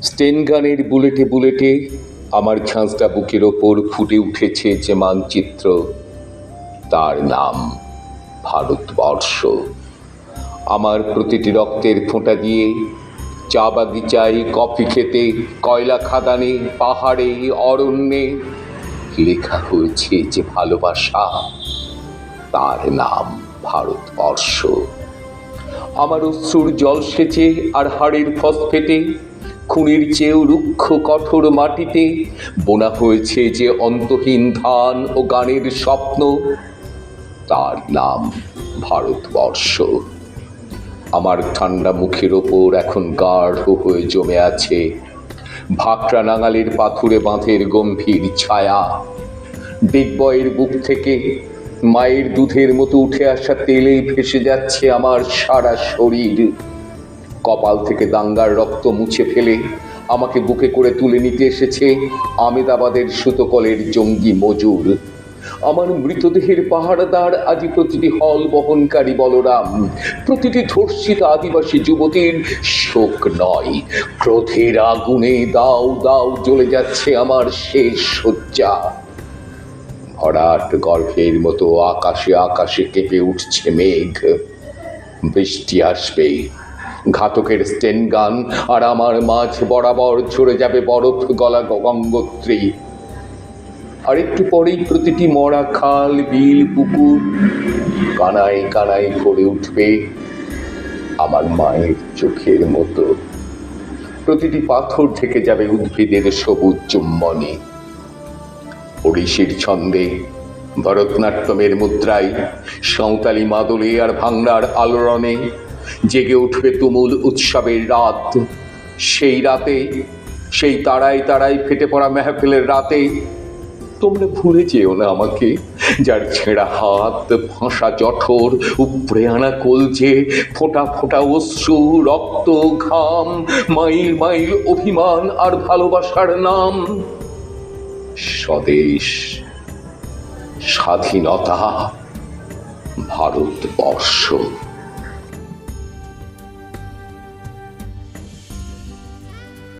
স্টেন গানের বুলেটে বুলেটে আমার ঝাঁঝরা বুকের ওপর ফুটে উঠেছে যে মানচিত্র, তার নাম ভারতবর্ষ। আমার প্রতিটি রক্তের ফোঁটা দিয়ে চা বাগিচায়, কফি খেতে, কয়লা খাদানে, পাহাড়ে, অরণ্যে লেখা হয়েছে যে ভালোবাসা, তার নাম ভারতবর্ষ। আমার অশ্রুর জল সেচে আর হাড়ের ফসফেটে, খুনির চেয়েও রুক্ষ কঠোর মাটিতে বোনা হয়েছে যে অন্তহীন ধান ও গানের স্বপ্ন, তার নাম ভারতবর্ষ। আমার ঠান্ডা মুখের ওপর এখন গাঢ় হয়ে জমে আছে ভাকরা নাঙালের পাথুরে বাঁধের গম্ভীর ছায়া। ডিগবয়ের বুক থেকে মায়ের দুধের মতো উঠে আসা তেলে ভেসে যাচ্ছে আমার সারা শরীর। কপাল থেকে দাঙ্গার রক্ত মুছে ফেলে আমাকে বুকে করে তুলে নিতে এসেছে আমেদাবাদের সুতোকলের জঙ্গি মজুর। আমার মৃতদেহের পাহারাদার আজি প্রতিটি হল বহনকারী বলরাম, প্রতিটি ধর্ষিত আদিবাসী যুবতীর শোক নয়, ক্রোধের আগুনে দাও দাও জ্বলে যাচ্ছে আমার শেষ শয্যা। ভরাট গর্ভের মতো আকাশে আকাশে কেঁপে উঠছে মেঘ। বৃষ্টি আসবে, ঘাতকের স্টেন গান আর আমার মাঝ বরাবর ঝরে যাবে বরফ গলা গঙ্গোত্রী। আর একটু পরেই প্রতিটি মরা খাল, বিল, পুকুর কানায় কানায় ভরে উঠবে আমার মায়ের চোখের মতো। প্রতিটি পাথর থেকে যাবে উদ্ভিদের সবুজ চুম্বনে। ওড়িশির ছন্দে, ভরতনাট্যমের মুদ্রায়, সাঁওতালি মাদলে আর ভাংড়ার আলোড়নে জেগে উঠবে তুমুল উৎসবের রাত। সেই রাতে, সেই তারায় তারায় ফেটে পড়া মেহফিলের রাতে তোমরা ভুলে যেও না আমাকে, যার ছেঁড়া হাত, ফাঁসা জঠর, উপড়ে আনা কলজে, ফোঁটা ফোঁটা অশ্রু, রক্ত, ঘাম, মাইল মাইল অভিমান আর ভালোবাসার নাম স্বদেশ, স্বাধীনতা, ভারতবর্ষ।